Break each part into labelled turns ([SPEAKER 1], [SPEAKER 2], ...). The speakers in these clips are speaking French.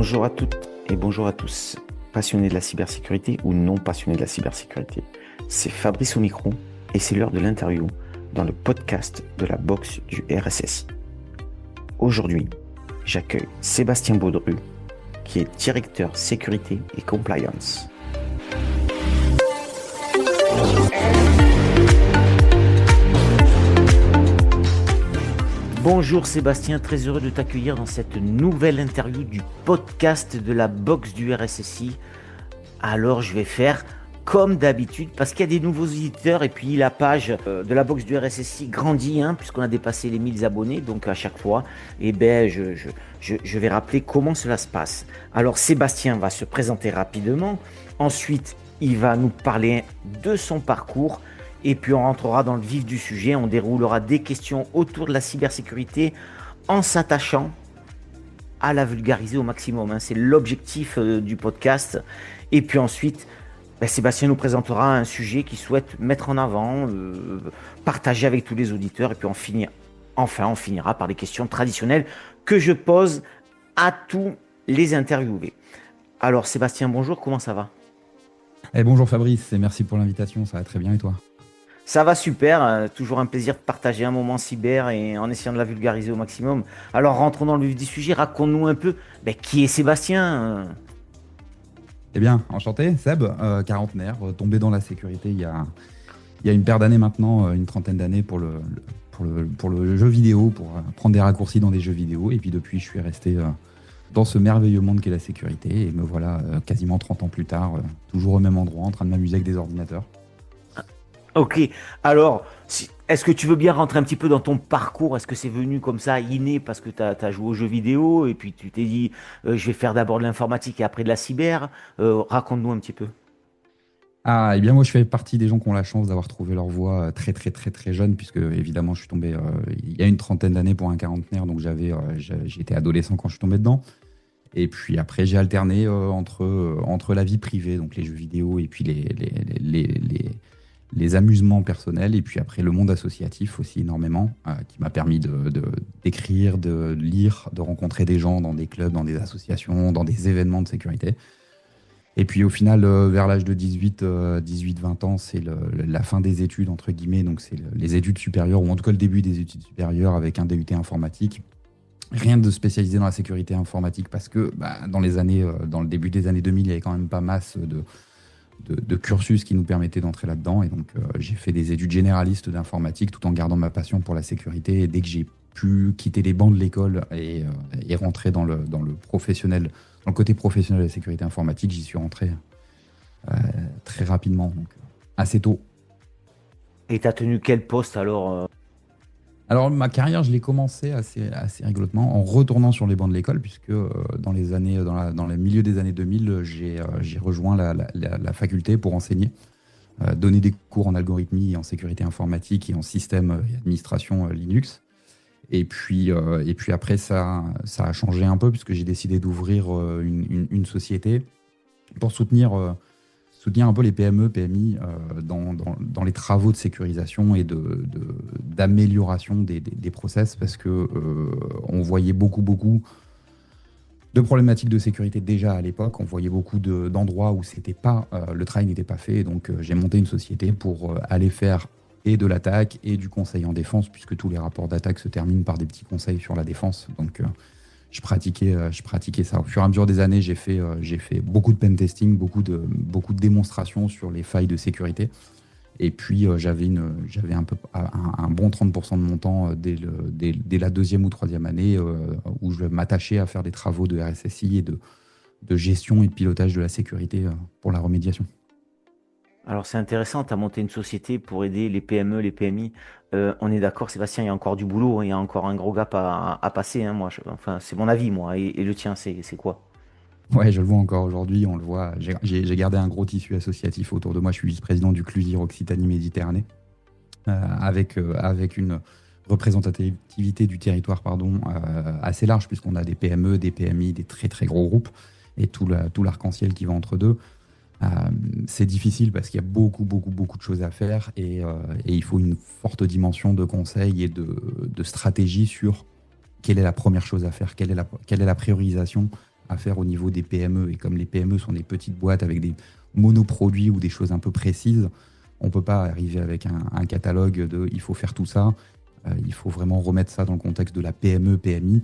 [SPEAKER 1] Bonjour à toutes et bonjour à tous, passionnés de la cybersécurité ou non passionnés de la cybersécurité. C'est Fabrice au micro et c'est l'heure de l'interview dans le podcast de la box du RSSI. Aujourd'hui, j'accueille Sébastien Baudru, qui est directeur sécurité et compliance. Bonjour Sébastien, très heureux de t'accueillir dans cette nouvelle interview du podcast de la box du RSSI. Alors je vais faire comme d'habitude parce qu'il y a des nouveaux auditeurs et puis la page de la box du RSSI grandit puisqu'on a dépassé les 1000 abonnés. Donc à chaque fois, je vais rappeler comment cela se passe. Alors Sébastien va se présenter rapidement. Ensuite, il va nous parler de son parcours. Et puis on rentrera dans le vif du sujet, on déroulera des questions autour de la cybersécurité en s'attachant à la vulgariser au maximum. C'est l'objectif du podcast. Et puis ensuite, Sébastien nous présentera un sujet qu'il souhaite mettre en avant, partager avec tous les auditeurs. Et puis on finira par les questions traditionnelles que je pose à tous les interviewés. Alors Sébastien, bonjour, comment ça va ?
[SPEAKER 2] Bonjour Fabrice, et merci pour l'invitation, ça va très bien et toi ?
[SPEAKER 1] Ça va super, toujours un plaisir de partager un moment cyber et en essayant de la vulgariser au maximum. Alors rentrons dans le vif du sujet, raconte-nous un peu qui est Sébastien.
[SPEAKER 2] Eh bien, enchanté, Seb, quarantenaire, tombé dans la sécurité il y a une paire d'années maintenant, une trentaine d'années pour le jeu vidéo, pour prendre des raccourcis dans des jeux vidéo. Et puis depuis, je suis resté dans ce merveilleux monde qu'est la sécurité. Et me voilà quasiment 30 ans plus tard, toujours au même endroit, en train de m'amuser avec des ordinateurs.
[SPEAKER 1] Ok, alors, est-ce que tu veux bien rentrer un petit peu dans ton parcours ? Est-ce que c'est venu comme ça, inné, parce que tu as joué aux jeux vidéo et puis tu t'es dit, je vais faire d'abord de l'informatique et après de la cyber ? Raconte-nous un petit peu.
[SPEAKER 2] Ah, eh bien moi je fais partie des gens qui ont la chance d'avoir trouvé leur voie très très très très jeune, puisque évidemment je suis tombé il y a une trentaine d'années pour un quarantenaire, donc j'étais adolescent quand je suis tombé dedans. Et puis après j'ai alterné entre la vie privée, donc les jeux vidéo, et puis les amusements personnels, et puis après le monde associatif aussi énormément, qui m'a permis d'écrire, de lire, de rencontrer des gens dans des clubs, dans des associations, dans des événements de sécurité. Et puis au final, vers l'âge de 18-20 ans, c'est la fin des études, entre guillemets, donc c'est les études supérieures, ou en tout cas le début des études supérieures avec un DUT informatique. Rien de spécialisé dans la sécurité informatique parce que dans le début des années 2000, il n'y avait quand même pas masse de cursus qui nous permettaient d'entrer là-dedans. Et donc, j'ai fait des études généralistes d'informatique tout en gardant ma passion pour la sécurité. Et dès que j'ai pu quitter les bancs de l'école et rentrer dans le professionnel, dans le côté professionnel de la sécurité informatique, j'y suis rentré très rapidement, donc assez tôt.
[SPEAKER 1] Et tu as tenu quel poste alors ?
[SPEAKER 2] Alors, ma carrière, je l'ai commencé assez rigolotement en retournant sur les bancs de l'école, puisque dans le milieu des années 2000, j'ai rejoint la faculté pour enseigner, donner des cours en algorithmie, en sécurité informatique et en système et administration Linux. Et puis après, ça a changé un peu, puisque j'ai décidé d'ouvrir une société pour soutenir un peu les PME, PMI dans les travaux de sécurisation et d'amélioration des process, parce que on voyait beaucoup de problématiques de sécurité déjà à l'époque. On voyait beaucoup d'endroits où le travail n'était pas fait. Donc j'ai monté une société pour aller faire et de l'attaque et du conseil en défense, puisque tous les rapports d'attaque se terminent par des petits conseils sur la défense. Donc je pratiquais ça. Au fur et à mesure des années, j'ai fait beaucoup de pen testing, beaucoup de démonstrations sur les failles de sécurité. Et puis j'avais un bon 30% de mon temps dès la deuxième ou troisième année où je m'attachais à faire des travaux de RSSI et de gestion et de pilotage de la sécurité pour la remédiation.
[SPEAKER 1] Alors c'est intéressant, tu as monté une société pour aider les PME, les PMI. On est d'accord, Sébastien, il y a encore du boulot, il y a encore un gros gap à passer. C'est mon avis, moi. Et le tien, c'est quoi ?
[SPEAKER 2] Ouais, je le vois encore aujourd'hui, on le voit. J'ai gardé un gros tissu associatif autour de moi. Je suis vice-président du CLUSIR Occitanie-Méditerranée, avec une représentativité du territoire assez large, puisqu'on a des PME, des PMI, des très très gros groupes, et tout l'arc-en-ciel qui va entre deux. C'est difficile parce qu'il y a beaucoup de choses à faire, et il faut une forte dimension de conseil et de stratégie sur quelle est la première chose à faire, quelle est la priorisation à faire au niveau des PME. Et comme les PME sont des petites boîtes avec des monoproduits ou des choses un peu précises, on ne peut pas arriver avec un catalogue de il faut faire tout ça. Il faut vraiment remettre ça dans le contexte de la PME, PMI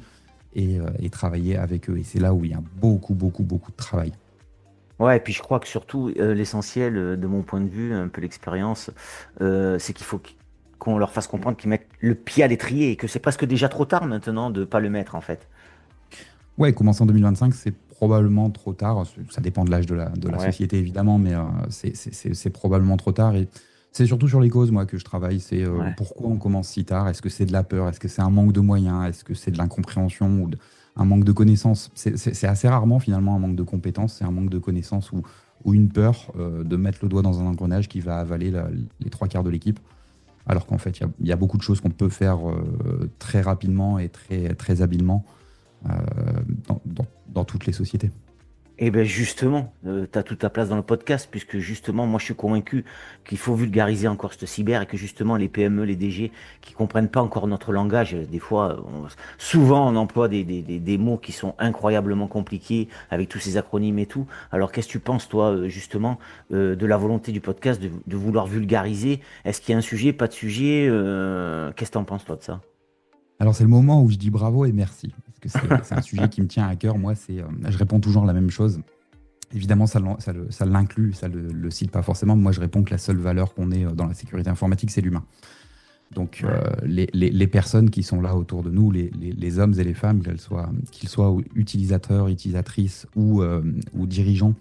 [SPEAKER 2] et travailler avec eux. Et c'est là où il y a beaucoup, beaucoup, beaucoup de travail.
[SPEAKER 1] Ouais, et puis je crois que surtout, l'essentiel, de mon point de vue, un peu l'expérience, c'est qu'il faut qu'on leur fasse comprendre qu'ils mettent le pied à l'étrier et que c'est presque déjà trop tard maintenant de ne pas le mettre, en fait.
[SPEAKER 2] Ouais, commencer en 2025, c'est probablement trop tard. Ça dépend de l'âge de la
[SPEAKER 1] Ouais,
[SPEAKER 2] société, évidemment, mais c'est probablement trop tard. Et c'est surtout sur les causes, moi, que je travaille. C'est
[SPEAKER 1] ouais.
[SPEAKER 2] pourquoi on commence si tard? Est-ce que c'est de la peur? Est-ce que c'est un manque de moyens? Est-ce que c'est de l'incompréhension ou un manque de connaissances? C'est assez rarement, finalement, un manque de compétences. C'est un manque de connaissances ou une peur de mettre le doigt dans un engrenage qui va avaler les trois quarts de l'équipe. Alors qu'en fait, il y a beaucoup de choses qu'on peut faire très rapidement et très, très habilement euh, dans toutes les sociétés.
[SPEAKER 1] Et bien justement, tu as toute ta place dans le podcast, puisque justement, moi je suis convaincu qu'il faut vulgariser encore ce cyber et que justement les PME, les DG qui comprennent pas encore notre langage, des fois, souvent on emploie des mots qui sont incroyablement compliqués avec tous ces acronymes et tout. Alors qu'est-ce que tu penses, toi, justement, de la volonté du podcast de vouloir vulgariser? Est-ce qu'il y a un sujet, pas de sujet? Qu'est-ce que tu en penses, toi, de ça?
[SPEAKER 2] Alors c'est le moment où je dis bravo et merci, parce que c'est un sujet qui me tient à cœur. Moi, je réponds toujours la même chose. Évidemment, ça l'inclut, ça le cite pas forcément. Moi, je réponds que la seule valeur qu'on ait dans la sécurité informatique, c'est l'humain. Donc,
[SPEAKER 1] Ouais.
[SPEAKER 2] les personnes qui sont là autour de nous, les hommes et les femmes, qu'ils soient utilisateurs, utilisatrices ou dirigeants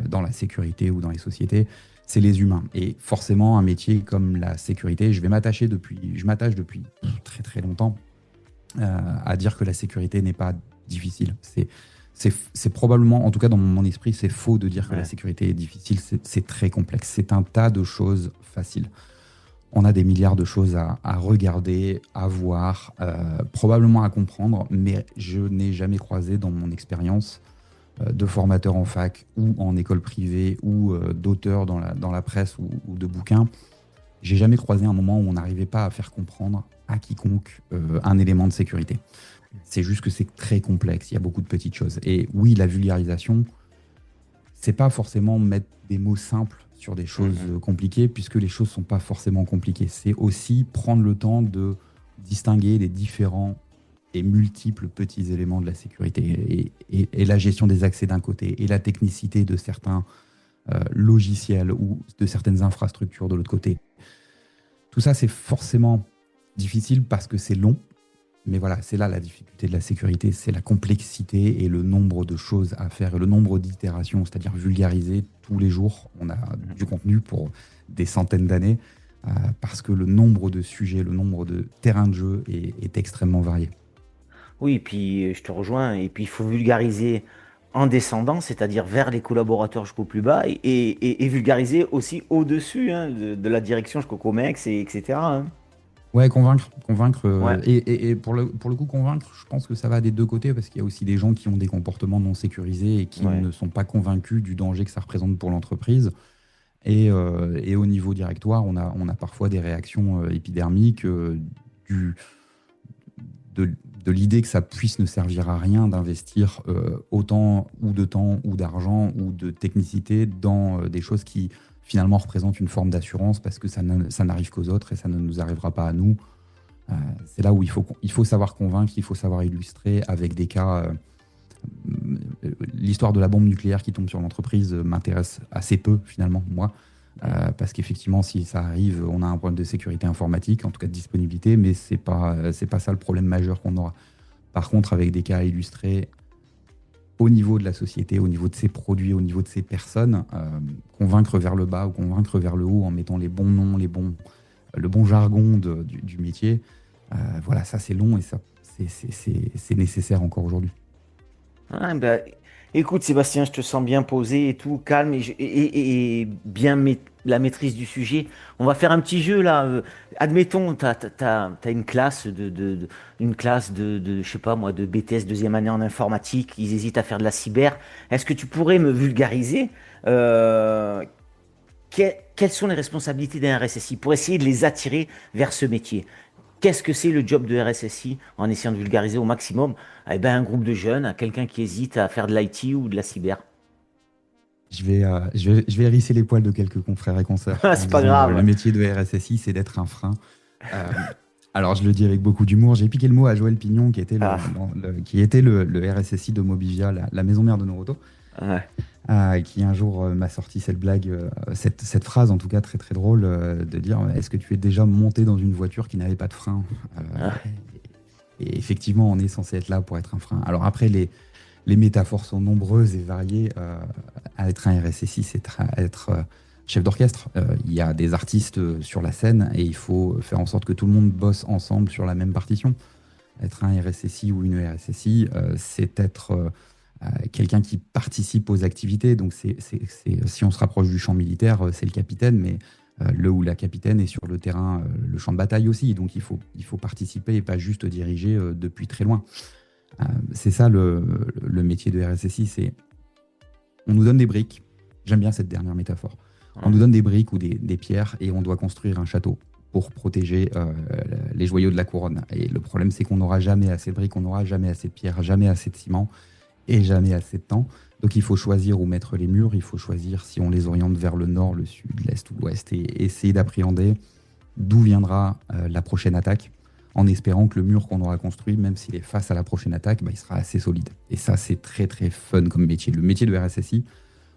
[SPEAKER 2] dans la sécurité ou dans les sociétés, c'est les humains. Et forcément, un métier comme la sécurité, je m'attache depuis très très longtemps à dire que la sécurité n'est pas difficile. C'est probablement, en tout cas dans mon esprit, c'est faux de dire que la
[SPEAKER 1] Ouais.
[SPEAKER 2] sécurité est difficile. C'est très complexe. C'est un tas de choses faciles. On a des milliards de choses à regarder, à voir, probablement à comprendre, mais je n'ai jamais croisé dans mon expérience de formateur en fac ou en école privée ou d'auteur dans la presse ou de bouquins. J'ai jamais croisé un moment où on n'arrivait pas à faire comprendre à quiconque un élément de sécurité. C'est juste que c'est très complexe, il y a beaucoup de petites choses. Et oui, la vulgarisation, c'est pas forcément mettre des mots simples sur des choses
[SPEAKER 1] Mhm.
[SPEAKER 2] compliquées, puisque les choses sont pas forcément compliquées. C'est aussi prendre le temps de distinguer les différents et multiples petits éléments de la sécurité et la gestion des accès d'un côté et la technicité de certains logiciels ou de certaines infrastructures de l'autre côté. Tout ça, c'est forcément difficile parce que c'est long. Mais voilà, c'est là la difficulté de la sécurité, c'est la complexité et le nombre de choses à faire et le nombre d'itérations, c'est-à-dire vulgariser tous les jours. On a du contenu pour des centaines d'années parce que le nombre de sujets, le nombre de terrains de jeu est extrêmement varié.
[SPEAKER 1] Oui, et puis je te rejoins. Et puis il faut vulgariser en descendant, c'est-à-dire vers les collaborateurs jusqu'au plus bas, et vulgariser aussi au-dessus, hein, de la direction jusqu'au COMEX, etc., hein.
[SPEAKER 2] Ouais, convaincre,
[SPEAKER 1] Ouais,
[SPEAKER 2] et pour le coup, convaincre, je pense que ça va des deux côtés, parce qu'il y a aussi des gens qui ont des comportements non sécurisés et qui
[SPEAKER 1] ouais.
[SPEAKER 2] ne sont pas convaincus du danger que ça représente pour l'entreprise. Et au niveau directoire, on a parfois des réactions épidermiques du, de l'idée que ça puisse ne servir à rien d'investir autant ou de temps ou d'argent ou de technicité dans des choses qui finalement représentent une forme d'assurance parce que ça n'arrive qu'aux autres et ça ne nous arrivera pas à nous. C'est là où il faut savoir convaincre, il faut savoir illustrer avec des cas. L'histoire de la bombe nucléaire qui tombe sur l'entreprise m'intéresse assez peu finalement, moi. Parce qu'effectivement, si ça arrive, on a un problème de sécurité informatique, en tout cas de disponibilité, mais c'est pas ça le problème majeur qu'on aura. Par contre, avec des cas illustrés au niveau de la société, au niveau de ses produits, au niveau de ses personnes, convaincre vers le bas ou convaincre vers le haut en mettant les bons noms, le bon jargon du métier, voilà, ça c'est long et ça c'est nécessaire encore aujourd'hui.
[SPEAKER 1] Ah, ben, écoute, Sébastien, je te sens bien posé et tout, calme et bien la maîtrise du sujet. On va faire un petit jeu là. Admettons, t'as une classe une classe je sais pas moi, de BTS deuxième année en informatique. Ils hésitent à faire de la cyber. Est-ce que tu pourrais me vulgariser euh, quelles sont les responsabilités d'un RSSI pour essayer de les attirer vers ce métier? Qu'est-ce que c'est le job de RSSI en essayant de vulgariser au maximum? Eh ben, un groupe de jeunes, quelqu'un qui hésite à faire de l'IT ou de la cyber.
[SPEAKER 2] Je vais hérisser les poils de quelques confrères et consoeurs en
[SPEAKER 1] C'est pas
[SPEAKER 2] disant le
[SPEAKER 1] grave.
[SPEAKER 2] métier de RSSI, c'est d'être un frein. Euh, alors, je le dis avec beaucoup d'humour. J'ai piqué le mot à Joël Pignon, qui était
[SPEAKER 1] Ah,
[SPEAKER 2] qui était le RSSI de Mobivia, la maison mère de Noroto,
[SPEAKER 1] ouais.
[SPEAKER 2] qui un jour m'a sorti cette blague, cette phrase en tout cas très très drôle, de dire est-ce que tu es déjà monté dans une voiture qui n'avait pas de frein?
[SPEAKER 1] Ah,
[SPEAKER 2] Et effectivement, on est censé être là pour être un frein. Alors après, les métaphores sont nombreuses et variées. À être un RSSI, c'est être chef d'orchestre. Il y a des artistes sur la scène et il faut faire en sorte que tout le monde bosse ensemble sur la même partition. Être un RSSI ou une RSSI, c'est être quelqu'un qui participe aux activités. Donc, si on se rapproche du champ militaire, c'est le capitaine, mais le ou la capitaine est sur le terrain, le champ de bataille aussi. Donc, il faut participer et pas juste diriger depuis très loin. C'est ça le métier de RSSI, c'est on nous donne des briques. J'aime bien cette dernière métaphore. On nous donne des briques ou des pierres et on doit construire un château pour protéger les joyaux de la couronne. Et le problème, c'est qu'on n'aura jamais assez de briques, on n'aura jamais assez de pierres, jamais assez de ciment et jamais assez de temps. Donc il faut choisir où mettre les murs, il faut choisir si on les oriente vers le nord, le sud, l'est ou l'ouest et essayer d'appréhender d'où viendra la prochaine attaque en espérant que le mur qu'on aura construit, même s'il est face à la prochaine attaque, bah, il sera assez solide. Et ça, c'est très très fun comme métier. Le métier de RSSI,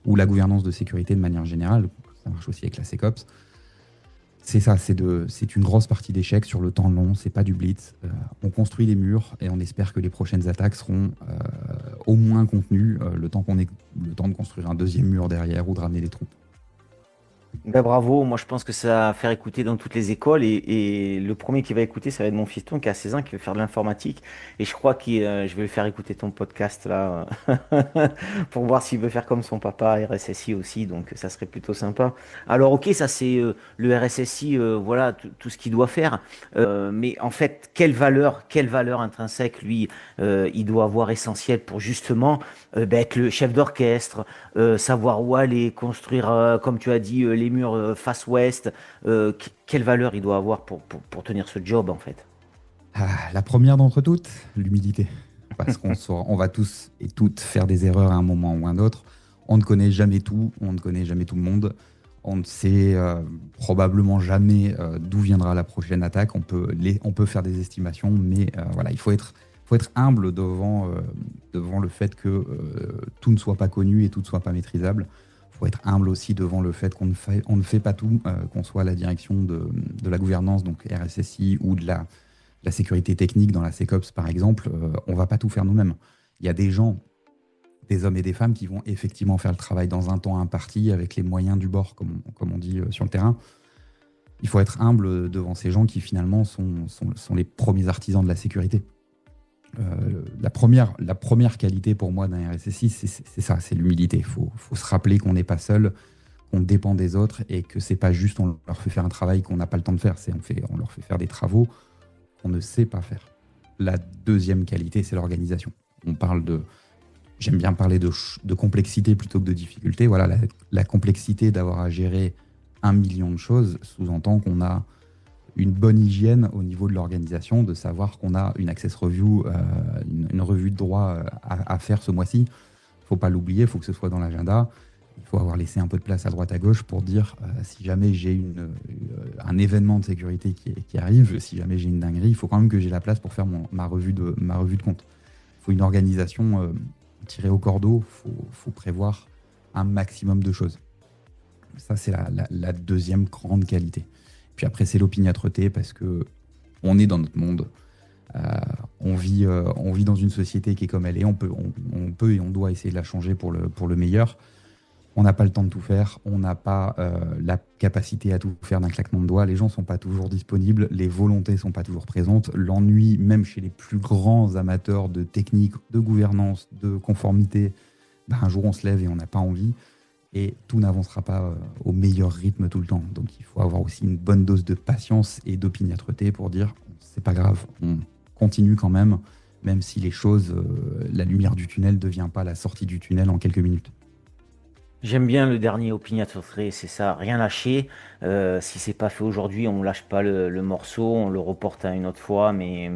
[SPEAKER 2] ou la gouvernance de sécurité de manière générale, ça marche aussi avec la SecOps, c'est ça, c'est une grosse partie d'échec sur le temps long, c'est pas du blitz. On construit les murs et on espère que les prochaines attaques seront au moins contenues le temps qu'on ait le temps de construire un deuxième mur derrière ou de ramener des troupes.
[SPEAKER 1] ben bravo, moi je pense que ça va faire écouter dans toutes les écoles et le premier qui va écouter, ça va être mon fiston qui a 16 ans, qui veut faire de l'informatique et je crois que je vais le faire écouter ton podcast là pour voir s'il veut faire comme son papa, RSSI aussi, donc ça serait plutôt sympa. Alors ok, ça c'est le RSSI, voilà tout ce qu'il doit faire. Mais en fait, quelle valeur intrinsèque lui il doit avoir essentielle pour justement ben, être le chef d'orchestre, savoir où aller, construire, comme tu as dit, les murs face ouest. Quelle valeur il doit avoir pour tenir ce job, en fait.
[SPEAKER 2] La première d'entre toutes, l'humilité. Parce on va tous et toutes faire des erreurs à un moment ou à un autre. On ne connaît jamais tout, on ne connaît jamais tout le monde. On ne sait probablement jamais d'où viendra la prochaine attaque. On peut faire des estimations, mais voilà, faut être humble devant le fait que tout ne soit pas connu et tout ne soit pas maîtrisable. Il faut être humble aussi devant le fait on ne fait pas tout, qu'on soit à la direction de la gouvernance, donc RSSI, ou de la sécurité technique dans la SecOps, par exemple. On ne va pas tout faire nous-mêmes. Il y a des gens, des hommes et des femmes qui vont effectivement faire le travail dans un temps imparti avec les moyens du bord, comme on dit sur le terrain. Il faut être humble devant ces gens qui finalement sont les premiers artisans de la sécurité. La première qualité pour moi d'un RSSI, c'est ça, c'est l'humilité. Il faut se rappeler qu'on n'est pas seul, qu'on dépend des autres et que c'est pas juste on leur fait faire un travail qu'on n'a pas le temps de faire, on leur fait faire des travaux qu'on ne sait pas faire. La deuxième qualité, c'est l'organisation. J'aime bien parler de complexité plutôt que de difficulté. Voilà, la complexité d'avoir à gérer 1 million de choses sous-entend qu'on a une bonne hygiène au niveau de l'organisation, de savoir qu'on a une access review, une revue de droit à faire ce mois-ci. Il ne faut pas l'oublier, il faut que ce soit dans l'agenda. Il faut avoir laissé un peu de place à droite à gauche pour dire si jamais j'ai un événement de sécurité qui arrive, si jamais j'ai une dinguerie, il faut quand même que j'ai la place pour faire ma revue de compte. Il faut une organisation tirée au cordeau, il faut prévoir un maximum de choses. Ça, c'est la deuxième grande qualité. Puis après, c'est l'opiniâtreté parce que on est dans notre monde. On vit dans une société qui est comme elle est. On peut et on doit essayer de la changer pour le meilleur. On n'a pas le temps de tout faire. On n'a pas la capacité à tout faire d'un claquement de doigts. Les gens ne sont pas toujours disponibles. Les volontés ne sont pas toujours présentes. L'ennui, même chez les plus grands amateurs de technique, de gouvernance, de conformité, ben, un jour on se lève et on n'a pas envie. Et tout n'avancera pas au meilleur rythme tout le temps. Donc il faut avoir aussi une bonne dose de patience et d'opiniâtreté pour dire c'est pas grave, on continue quand même, même si les choses, la lumière du tunnel ne devient pas la sortie du tunnel en quelques minutes.
[SPEAKER 1] J'aime bien le dernier opiniâtreté, c'est ça, rien lâcher. Si c'est pas fait aujourd'hui, on lâche pas le morceau, on le reporte à une autre fois, mais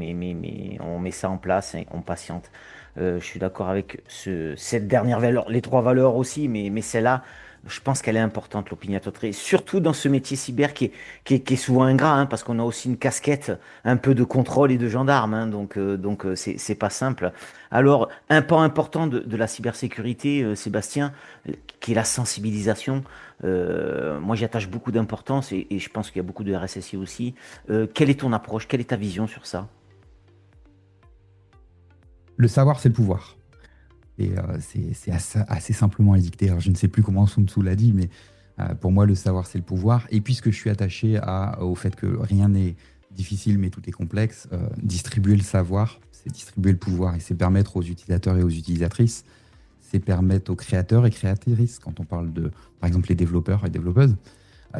[SPEAKER 1] on met ça en place et on patiente. Je suis d'accord avec cette dernière valeur, les trois valeurs aussi, mais celle-là, je pense qu'elle est importante, l'opiniâtreté, surtout dans ce métier cyber qui est souvent ingrat, hein, parce qu'on a aussi une casquette un peu de contrôle et de gendarme, hein, donc c'est pas simple. Alors, un pan important de la cybersécurité, Sébastien, qui est la sensibilisation. Moi, j'y attache beaucoup d'importance et je pense qu'il y a beaucoup de RSSI aussi. Quelle est ton approche? Quelle est ta vision sur ça?
[SPEAKER 2] Le savoir, c'est le pouvoir. Et c'est assez simplement édicté. Alors, je ne sais plus comment Sun Tzu l'a dit, mais pour moi, le savoir, c'est le pouvoir. Et puisque je suis attaché au fait que rien n'est difficile, mais tout est complexe, distribuer le savoir, c'est distribuer le pouvoir. Et c'est permettre aux utilisateurs et aux utilisatrices, c'est permettre aux créateurs et créatrices, quand on parle de, par exemple, les développeurs et développeuses,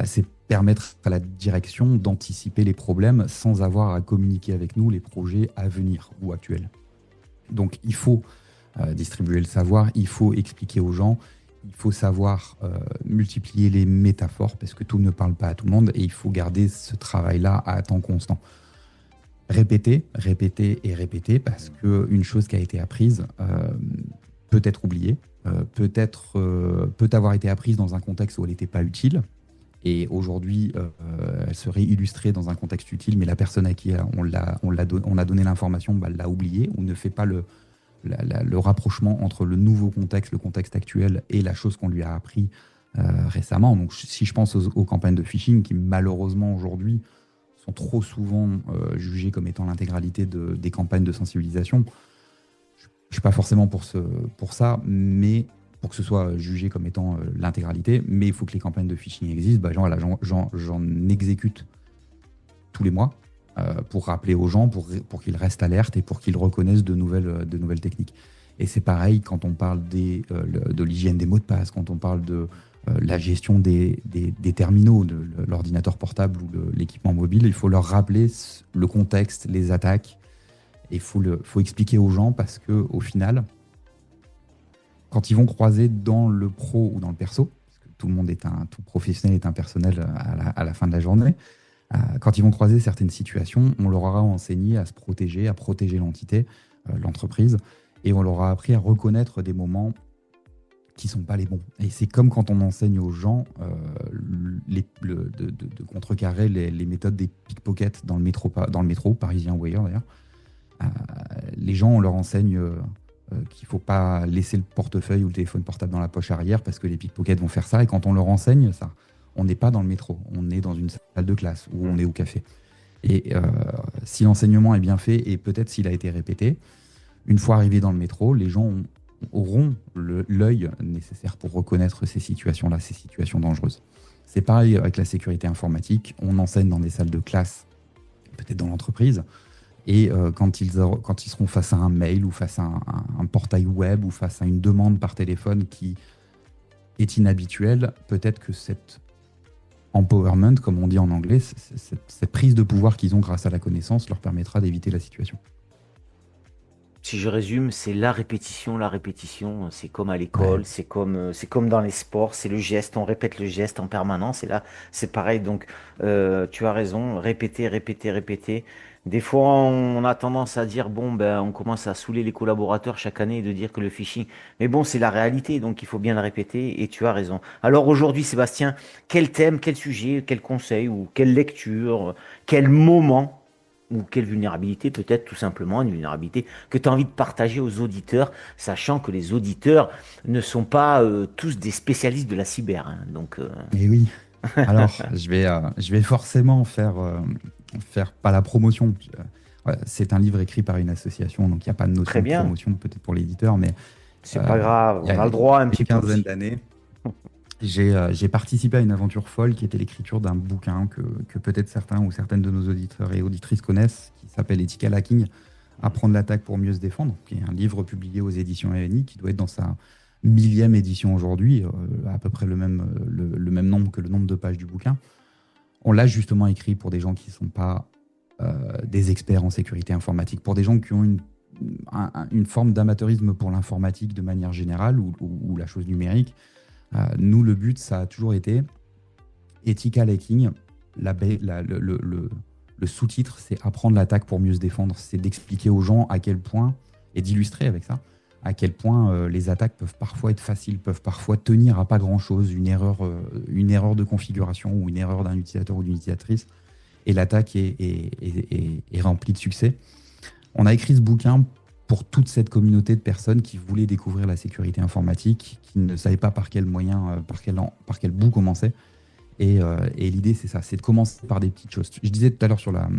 [SPEAKER 2] c'est permettre à la direction d'anticiper les problèmes sans avoir à communiquer avec nous les projets à venir ou actuels. Donc, il faut distribuer le savoir, il faut expliquer aux gens, il faut savoir multiplier les métaphores parce que tout ne parle pas à tout le monde et il faut garder ce travail-là à temps constant. Répéter, répéter et répéter parce qu'une chose qui a été apprise peut être oubliée, peut avoir été apprise dans un contexte où elle n'était pas utile. Et aujourd'hui, elle serait illustrée dans un contexte utile, mais la personne à qui on a donné l'information l'a oubliée ou ne fait pas le rapprochement entre le nouveau contexte, le contexte actuel et la chose qu'on lui a appris récemment. Donc, si je pense aux campagnes de phishing qui, malheureusement, aujourd'hui, sont trop souvent jugées comme étant l'intégralité des campagnes de sensibilisation, je ne suis pas forcément pour ça, mais pour que ce soit jugé comme étant l'intégralité, mais il faut que les campagnes de phishing existent. Voilà, j'en exécute tous les mois pour rappeler aux gens, pour qu'ils restent alertes et pour qu'ils reconnaissent de nouvelles techniques. Et c'est pareil quand on parle de l'hygiène des mots de passe, quand on parle de la gestion des terminaux, de l'ordinateur portable ou de l'équipement mobile. Il faut leur rappeler le contexte, les attaques. Et il faut expliquer aux gens parce qu'au final, quand ils vont croiser dans le pro ou dans le perso, parce que tout professionnel est impersonnel à la fin de la journée, quand ils vont croiser certaines situations, on leur aura enseigné à se protéger, à protéger l'entité, l'entreprise, et on leur aura appris à reconnaître des moments qui ne sont pas les bons. Et c'est comme quand on enseigne aux gens de contrecarrer les méthodes des pickpockets dans le métro parisien ou ailleurs d'ailleurs. Les gens, on leur enseigne qu'il ne faut pas laisser le portefeuille ou le téléphone portable dans la poche arrière parce que les pickpockets vont faire ça. Et quand on leur enseigne ça, on n'est pas dans le métro, on est dans une salle de classe ou on est au café. Et si l'enseignement est bien fait et peut-être s'il a été répété, une fois arrivés dans le métro, les gens auront l'œil nécessaire pour reconnaître ces situations-là, ces situations dangereuses. C'est pareil avec la sécurité informatique. On enseigne dans des salles de classe, peut-être dans l'entreprise. Et quand ils seront face à un mail ou face à un portail web ou face à une demande par téléphone qui est inhabituelle, peut-être que cette empowerment, comme on dit en anglais, cette prise de pouvoir qu'ils ont grâce à la connaissance leur permettra d'éviter la situation.
[SPEAKER 1] Si je résume, c'est la répétition, la répétition. C'est comme à
[SPEAKER 2] Ouais.
[SPEAKER 1] l'école, c'est comme dans les sports, c'est le geste. On répète le geste en permanence. Et là, c'est pareil. Donc, tu as raison. Répéter, répéter, répéter. Des fois, on a tendance à dire, bon, ben, on commence à saouler les collaborateurs chaque année et de dire que le phishing. Mais bon, c'est la réalité. Donc, il faut bien le répéter. Et tu as raison. Alors aujourd'hui, Sébastien, quel thème, quel sujet, quel conseil ou quelle lecture, quel moment ou quelle vulnérabilité, peut-être tout simplement une vulnérabilité que tu as envie de partager aux auditeurs, sachant que les auditeurs ne sont pas tous des spécialistes de la cyber, hein. Donc,
[SPEAKER 2] Et oui. Alors, je vais forcément faire pas la promotion. Ouais, c'est un livre écrit par une association, donc il n'y a pas de
[SPEAKER 1] très
[SPEAKER 2] notion de
[SPEAKER 1] bien,
[SPEAKER 2] promotion peut-être pour l'éditeur, mais
[SPEAKER 1] c'est pas grave,
[SPEAKER 2] il y
[SPEAKER 1] on
[SPEAKER 2] a
[SPEAKER 1] a le droit un
[SPEAKER 2] une
[SPEAKER 1] petit peu
[SPEAKER 2] quinzaine
[SPEAKER 1] aussi.
[SPEAKER 2] d'années, j'ai participé à une aventure folle qui était l'écriture d'un bouquin que peut-être certains ou certaines de nos auditeurs et auditrices connaissent, qui s'appelle Ethical Hacking, Apprendre l'attaque pour mieux se défendre, qui est un livre publié aux éditions ENI, qui doit être dans sa millième édition aujourd'hui, à peu près le même nombre que le nombre de pages du bouquin. On l'a justement écrit pour des gens qui ne sont pas des experts en sécurité informatique, pour des gens qui ont une forme d'amateurisme pour l'informatique de manière générale ou la chose numérique, Nous, le but, ça a toujours été ethical hacking. Le sous-titre, c'est apprendre l'attaque pour mieux se défendre. C'est d'expliquer aux gens à quel point, et d'illustrer avec ça, à quel point les attaques peuvent parfois être faciles, peuvent parfois tenir à pas grand-chose, une erreur de configuration ou une erreur d'un utilisateur ou d'une utilisatrice, et l'attaque est remplie de succès. On a écrit ce bouquin pour toute cette communauté de personnes qui voulaient découvrir la sécurité informatique, qui ne savaient pas par quel moyen, par quel bout commencer. Et l'idée, c'est ça, c'est de commencer par des petites choses. Je disais tout à l'heure sur la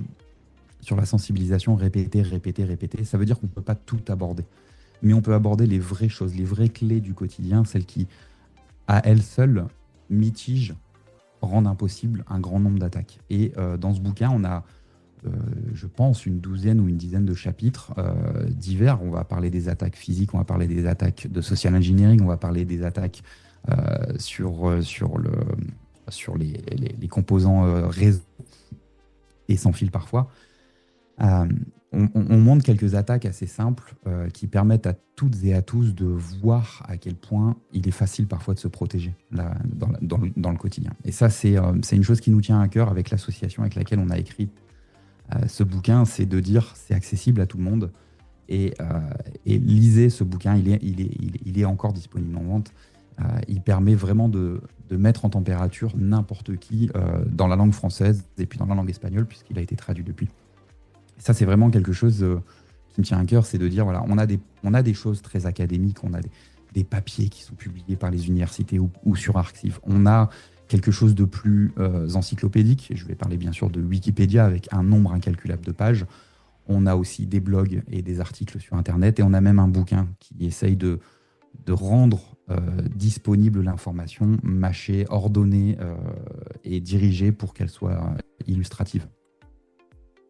[SPEAKER 2] sensibilisation, répéter, répéter, répéter. Ça veut dire qu'on ne peut pas tout aborder. Mais on peut aborder les vraies choses, les vraies clés du quotidien, celles qui, à elles seules, mitigent, rendent impossible un grand nombre d'attaques. Et dans ce bouquin, on a, je pense, une douzaine ou une dizaine de chapitres divers. On va parler des attaques physiques, on va parler des attaques de social engineering, on va parler des attaques sur les composants réseau et sans fil parfois. On montre quelques attaques assez simples qui permettent à toutes et à tous de voir à quel point il est facile parfois de se protéger dans le quotidien. Et ça, c'est une chose qui nous tient à cœur avec l'association avec laquelle on a écrit ce bouquin, c'est de dire c'est accessible à tout le monde. Et lisez ce bouquin, il est encore disponible en vente. Il permet vraiment de mettre en température n'importe qui dans la langue française et puis dans la langue espagnole, puisqu'il a été traduit depuis. Et ça, c'est vraiment quelque chose qui me tient à cœur, c'est de dire, voilà, on a des choses très académiques, on a des papiers qui sont publiés par les universités ou sur Arxiv. On a quelque chose de plus encyclopédique. Je vais parler bien sûr de Wikipédia avec un nombre incalculable de pages. On a aussi des blogs et des articles sur Internet, et on a même un bouquin qui essaye de rendre disponible l'information, mâchée, ordonnée et dirigée pour qu'elle soit illustrative.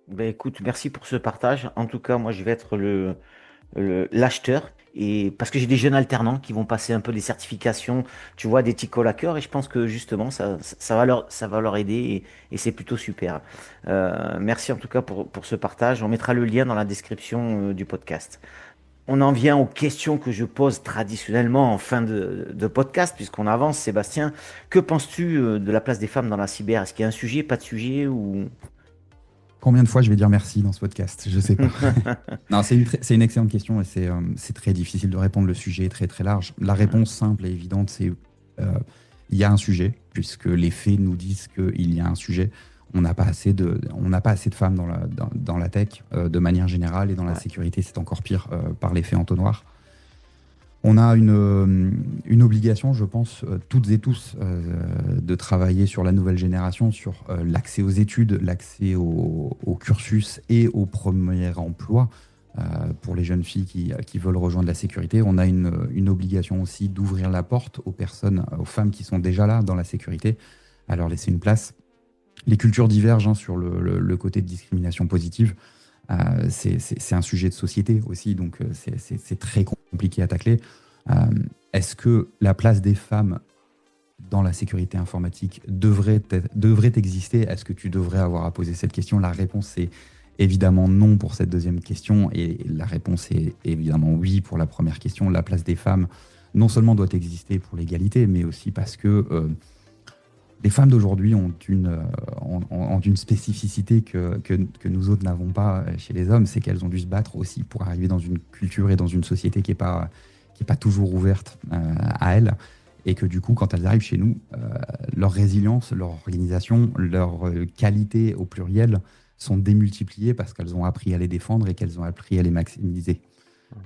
[SPEAKER 1] Ben écoute, merci pour ce partage. En tout cas, moi, je vais être l'acheteur. Et parce que j'ai des jeunes alternants qui vont passer un peu des certifications, tu vois, d'éthique au hacker, et je pense que justement, ça va leur aider et c'est plutôt super. Merci en tout cas pour ce partage. On mettra le lien dans la description du podcast. On en vient aux questions que je pose traditionnellement en fin de podcast, puisqu'on avance. Sébastien, que penses-tu de la place des femmes dans la cyber? Est-ce qu'il y a un sujet, pas de sujet ou...
[SPEAKER 2] Combien de fois je vais dire merci dans ce podcast? Je sais pas. Non, c'est une excellente question et c'est très difficile de répondre. Le sujet est très très large. La réponse simple et évidente, c'est il y a un sujet, puisque les faits nous disent qu'il y a un sujet. On n'a pas assez de femmes dans la tech de manière générale, et dans la sécurité, c'est encore pire par l'effet entonnoir. On a une obligation, je pense, toutes et tous, de travailler sur la nouvelle génération, sur l'accès aux études, l'accès au cursus et au premier emploi pour les jeunes filles qui veulent rejoindre la sécurité. On a une obligation aussi d'ouvrir la porte aux femmes qui sont déjà là dans la sécurité, à leur laisser une place. Les cultures divergent sur le côté de discrimination positive. C'est un sujet de société aussi, donc c'est très compliqué à tacler. Est-ce que la place des femmes dans la sécurité informatique devrait exister? Est-ce que tu devrais avoir à poser cette question? La réponse est évidemment non pour cette deuxième question, et la réponse est évidemment oui pour la première question. La place des femmes non seulement doit exister pour l'égalité, mais aussi parce que les femmes d'aujourd'hui ont une spécificité que nous autres n'avons pas chez les hommes, c'est qu'elles ont dû se battre aussi pour arriver dans une culture et dans une société qui est pas toujours ouverte à elles, et que du coup, quand elles arrivent chez nous, leur résilience, leur organisation, leur qualité au pluriel sont démultipliées parce qu'elles ont appris à les défendre et qu'elles ont appris à les maximiser.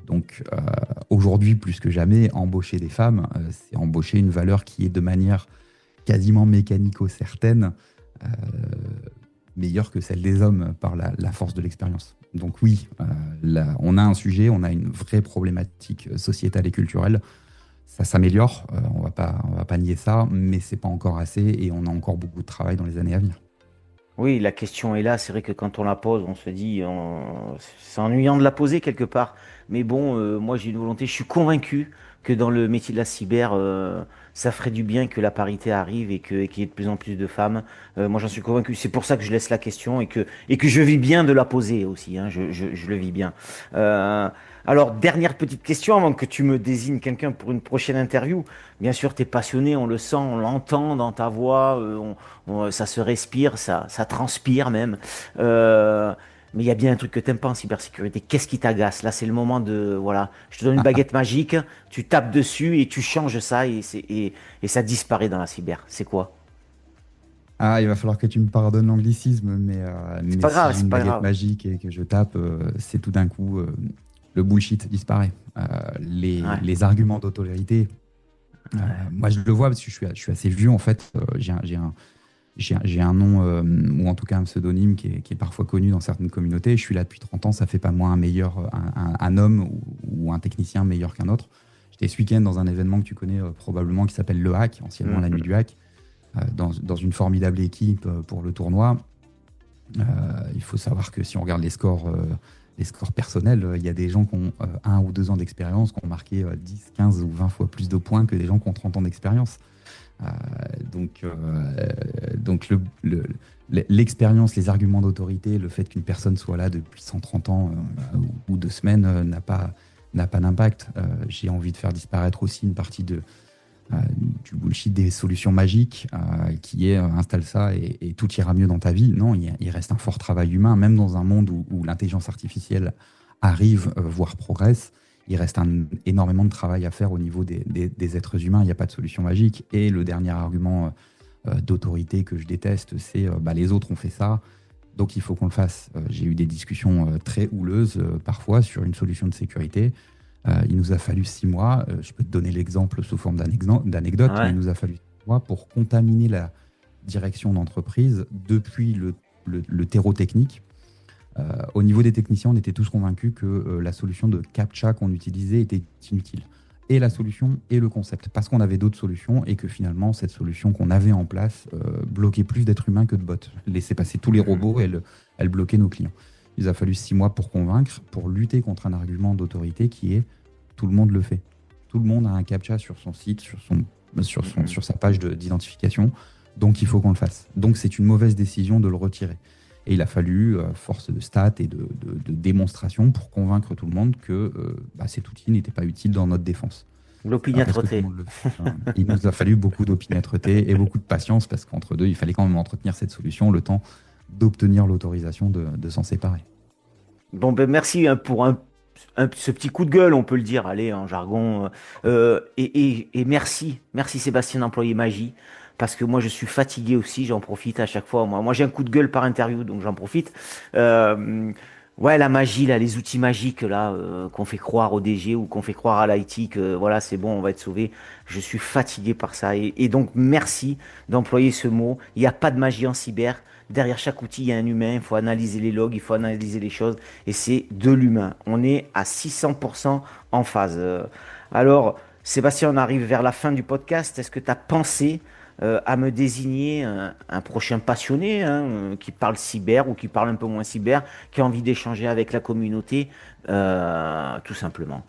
[SPEAKER 2] Donc aujourd'hui, plus que jamais, embaucher des femmes, c'est embaucher une valeur qui est de manière quasiment mécanico-certaine, meilleure que celle des hommes par la force de l'expérience. Donc oui, on a un sujet, on a une vraie problématique sociétale et culturelle. Ça s'améliore, on va pas nier ça, mais c'est pas encore assez et on a encore beaucoup de travail dans les années à venir.
[SPEAKER 1] Oui, la question est là. C'est vrai que quand on la pose, on se dit, c'est ennuyant de la poser quelque part. Mais bon, moi j'ai une volonté, je suis convaincu que dans le métier de la cyber, ça ferait du bien que la parité arrive et qu'il y ait de plus en plus de femmes. Moi, j'en suis convaincu. C'est pour ça que je laisse la question et que je vis bien de la poser aussi. Hein. Je le vis bien. Euh, alors, dernière petite question avant que tu me désignes quelqu'un pour une prochaine interview. Bien sûr, tu es passionné, on le sent, on l'entend dans ta voix, ça se respire, ça transpire même. Euh, mais il y a bien un truc que t'aimes pas en cybersécurité. Qu'est-ce qui t'agace? Là, c'est le moment de, voilà, je te donne une baguette magique, tu tapes dessus et tu changes ça et ça disparaît dans la cyber. C'est quoi?
[SPEAKER 2] Ah, il va falloir que tu me pardonnes l'anglicisme,
[SPEAKER 1] C'est
[SPEAKER 2] mais
[SPEAKER 1] pas
[SPEAKER 2] si
[SPEAKER 1] grave,
[SPEAKER 2] j'ai
[SPEAKER 1] c'est
[SPEAKER 2] une
[SPEAKER 1] pas
[SPEAKER 2] baguette
[SPEAKER 1] grave.
[SPEAKER 2] magique et que je tape, c'est tout d'un coup, le bullshit disparaît.
[SPEAKER 1] Ouais,
[SPEAKER 2] Les arguments d'autorité,
[SPEAKER 1] ouais,
[SPEAKER 2] moi je le vois parce que je suis assez vieux en fait. J'ai un nom, ou en tout cas un pseudonyme qui est parfois connu dans certaines communautés. Je suis là depuis 30 ans, ça fait pas moi un meilleur, un homme ou un technicien meilleur qu'un autre. J'étais ce week-end dans un événement que tu connais probablement qui s'appelle Le Hack, anciennement la Nuit
[SPEAKER 1] mhm,
[SPEAKER 2] du Hack, dans une formidable équipe pour le tournoi. Il faut savoir que si on regarde les scores personnels, il y a des gens qui ont 1 ou 2 ans d'expérience, qui ont marqué 10, 15 ou 20 fois plus de points que des gens qui ont 30 ans d'expérience. Euh, donc, l'expérience, les arguments d'autorité, le fait qu'une personne soit là depuis 130 ans ou 2 semaines n'a pas d'impact. J'ai envie de faire disparaître aussi une partie du bullshit des solutions magiques qui est installe ça et tout ira mieux dans ta vie. Non, il reste un fort travail humain, même dans un monde où l'intelligence artificielle arrive, voire progresse. Il reste énormément de travail à faire au niveau des êtres humains. Il n'y a pas de solution magique. Et le dernier argument d'autorité que je déteste, c'est bah, les autres ont fait ça, donc il faut qu'on le fasse. J'ai eu des discussions très houleuses parfois sur une solution de sécurité. Il nous a fallu 6 mois. Je peux te donner l'exemple sous forme d'anecdote, mais il
[SPEAKER 1] ouais.
[SPEAKER 2] nous a fallu 6 mois pour contaminer la direction d'entreprise depuis le terreau technique. Au niveau des techniciens, on était tous convaincus que la solution de CAPTCHA qu'on utilisait était inutile. Et la solution et le concept, parce qu'on avait d'autres solutions et que finalement, cette solution qu'on avait en place bloquait plus d'êtres humains que de bots. Laissait passer tous les
[SPEAKER 1] Mhm.
[SPEAKER 2] robots, elle bloquait nos clients. Il nous a fallu 6 mois pour convaincre, pour lutter contre un argument d'autorité qui est tout le monde le fait. Tout le monde a un CAPTCHA sur son site,
[SPEAKER 1] Mhm.
[SPEAKER 2] sur sa page d'identification, donc il faut qu'on le fasse. Donc c'est une mauvaise décision de le retirer. Et il a fallu force de stats et de démonstration pour convaincre tout le monde que bah, cet outil n'était pas utile dans notre défense. Parce que tout le
[SPEAKER 1] L'opiniâtreté.
[SPEAKER 2] monde le fait. Il nous a fallu beaucoup d'opiniâtreté et beaucoup de patience parce qu'entre deux, il fallait quand même entretenir cette solution, le temps d'obtenir l'autorisation de s'en séparer.
[SPEAKER 1] Bon, ben merci hein, pour ce petit coup de gueule, on peut le dire, allez, en jargon. Et merci Sébastien d'employer Magie, parce que moi je suis fatigué aussi, j'en profite à chaque fois. Moi j'ai un coup de gueule par interview, donc j'en profite. Euh, ouais, la magie, là, les outils magiques là qu'on fait croire au DG ou qu'on fait croire à l'IT que voilà, c'est bon, on va être sauvé. Je suis fatigué par ça. Et donc merci d'employer ce mot. Il n'y a pas de magie en cyber. Derrière chaque outil, il y a un humain. Il faut analyser les logs, il faut analyser les choses. Et c'est de l'humain. On est à 600% en phase. Alors, Sébastien, on arrive vers la fin du podcast. Est-ce que tu as pensé à me désigner un prochain passionné hein, qui parle cyber ou qui parle un peu moins cyber, qui a envie d'échanger avec la communauté, tout simplement?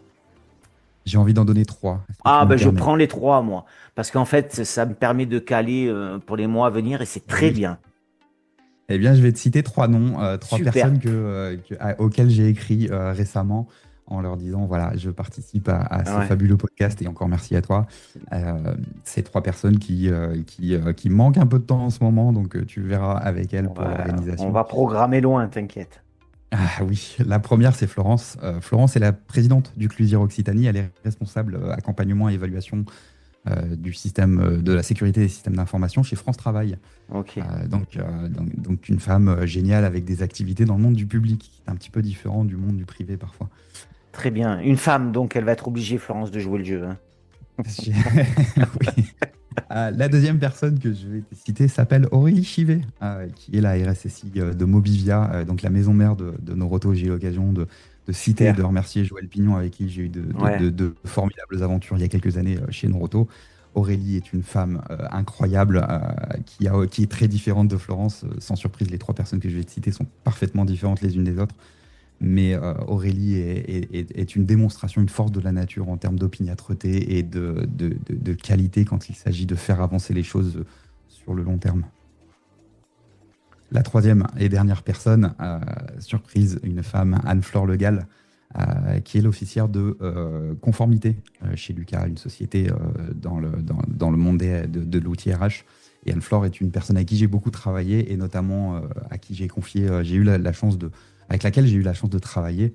[SPEAKER 2] J'ai envie d'en donner 3. Est-ce que tu
[SPEAKER 1] Ah,
[SPEAKER 2] me le
[SPEAKER 1] ben je
[SPEAKER 2] permets?
[SPEAKER 1] prends les trois, moi. Parce qu'en fait, ça me permet de caler pour les mois à venir et c'est
[SPEAKER 2] Eh
[SPEAKER 1] très
[SPEAKER 2] oui.
[SPEAKER 1] bien.
[SPEAKER 2] Eh bien, je vais te citer 3 noms, 3 personnes
[SPEAKER 1] Super.
[SPEAKER 2] auxquelles j'ai écrit récemment en leur disant, voilà, je participe à ce
[SPEAKER 1] Ouais.
[SPEAKER 2] fabuleux podcast et encore merci à toi. Ces 3 personnes qui manquent un peu de temps en ce moment, donc tu verras avec elles pour
[SPEAKER 1] On
[SPEAKER 2] l'organisation.
[SPEAKER 1] va programmer loin, t'inquiète.
[SPEAKER 2] Ah oui, la première, c'est Florence. Florence est la présidente du Clusir Occitanie. Elle est responsable accompagnement et évaluation du système de la sécurité des systèmes d'information chez France Travail.
[SPEAKER 1] Ok.
[SPEAKER 2] Donc une femme géniale avec des activités dans le monde du public, qui est un petit peu différent du monde du privé parfois.
[SPEAKER 1] Très bien. Une femme, donc elle va être obligée, Florence, de jouer le jeu. Hein.
[SPEAKER 2] J'ai- Oui. La deuxième personne que je vais te citer s'appelle Aurélie Chivet, qui est la RSSI de Mobivia, donc la maison mère de Noroto. J'ai eu l'occasion de citer et de
[SPEAKER 1] Super.
[SPEAKER 2] remercier Joël Pignon, avec qui j'ai eu
[SPEAKER 1] Ouais.
[SPEAKER 2] de formidables aventures il y a quelques années chez Noroto. Aurélie est une femme incroyable qui est très différente de Florence. Sans surprise, les 3 personnes que je vais te citer sont parfaitement différentes les unes des autres. Mais Aurélie est une démonstration, une force de la nature en termes d'opiniâtreté et de qualité quand il s'agit de faire avancer les choses sur le long terme. La troisième et dernière personne, surprise, une femme, Anne-Flore Le Gall, qui est l'officière de conformité chez Lucas, une société dans le monde de l'outil RH. Et Anne-Flore est une personne avec qui j'ai beaucoup travaillé et notamment à qui j'ai confié, avec laquelle j'ai eu la chance de travailler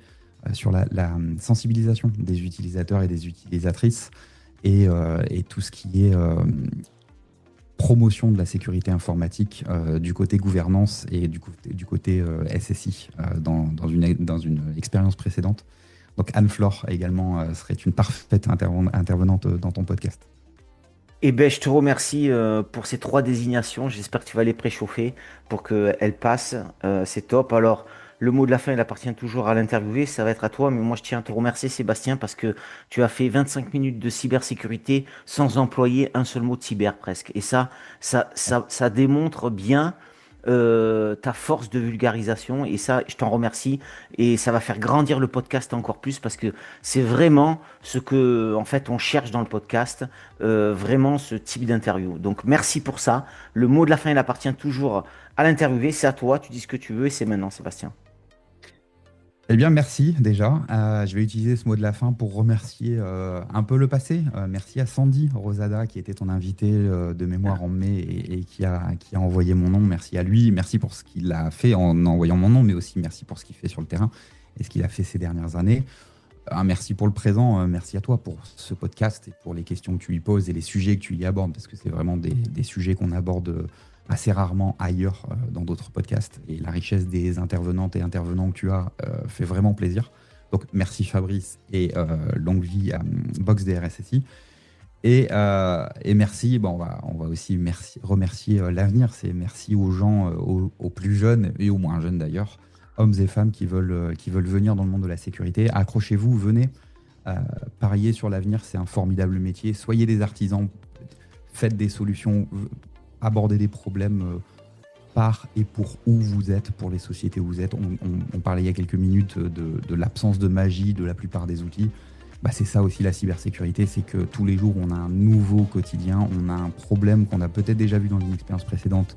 [SPEAKER 2] sur la sensibilisation des utilisateurs et des utilisatrices et tout ce qui est promotion de la sécurité informatique du côté gouvernance et du côté SSI dans une expérience précédente. Donc Anne-Flore également serait une parfaite intervenante dans ton podcast.
[SPEAKER 1] Eh ben, je te remercie pour ces 3 désignations. J'espère que tu vas les préchauffer pour qu'elles passent. C'est top. Alors, le mot de la fin, il appartient toujours à l'interviewé. Ça va être à toi. Mais moi, je tiens à te remercier, Sébastien, parce que tu as fait 25 minutes de cybersécurité sans employer un seul mot de cyber presque. Et ça démontre bien ta force de vulgarisation. Et ça, je t'en remercie. Et ça va faire grandir le podcast encore plus parce que c'est vraiment ce que, en fait, on cherche dans le podcast. Vraiment ce type d'interview. Donc, merci pour ça. Le mot de la fin, il appartient toujours à l'interviewé. C'est à toi. Tu dis ce que tu veux et c'est maintenant, Sébastien.
[SPEAKER 2] Eh bien, merci déjà. Je vais utiliser ce mot de la fin pour remercier un peu le passé. Merci à Sandy Rosada qui était ton invité de mémoire en mai et qui a envoyé mon nom. Merci à lui. Merci pour ce qu'il a fait en envoyant mon nom, mais aussi merci pour ce qu'il fait sur le terrain et ce qu'il a fait ces dernières années. Merci pour le présent. Merci à toi pour ce podcast et pour les questions que tu y poses et les sujets que tu y abordes, parce que c'est vraiment des sujets qu'on aborde assez rarement ailleurs dans d'autres podcasts. Et la richesse des intervenantes et intervenants que tu as fait vraiment plaisir. Donc merci Fabrice et longue vie à Box des RSSI. Et merci, on va aussi remercier l'avenir. C'est merci aux gens, aux plus jeunes et aux moins jeunes d'ailleurs, hommes et femmes qui veulent venir dans le monde de la sécurité. Accrochez-vous, venez. Parier sur l'avenir, c'est un formidable métier. Soyez des artisans, faites des solutions, abordez des problèmes par et pour où vous êtes, pour les sociétés où vous êtes. On parlait il y a quelques minutes de l'absence de magie de la plupart des outils. C'est ça aussi la cybersécurité, c'est que tous les jours on a un nouveau quotidien, on a un problème qu'on a peut-être déjà vu dans une expérience précédente,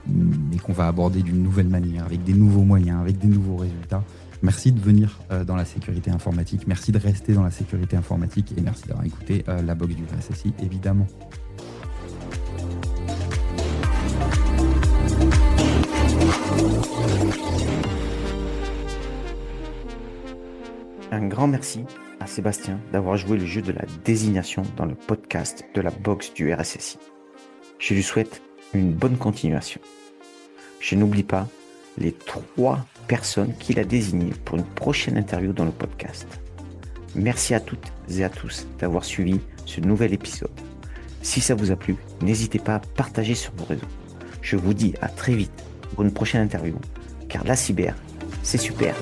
[SPEAKER 2] mais qu'on va aborder d'une nouvelle manière, avec des nouveaux moyens, avec des nouveaux résultats. Merci de venir dans la sécurité informatique, merci de rester dans la sécurité informatique et merci d'avoir écouté la box du RSSI, évidemment.
[SPEAKER 1] Un grand merci à Sébastien d'avoir joué le jeu de la désignation dans le podcast de la box du RSSI. Je lui souhaite une bonne continuation. Je n'oublie pas les 3 personnes qu'il a désignées pour une prochaine interview dans le podcast. Merci à toutes et à tous d'avoir suivi ce nouvel épisode. Si ça vous a plu, n'hésitez pas à partager sur vos réseaux. Je vous dis à très vite pour une prochaine interview, car la cyber, c'est super.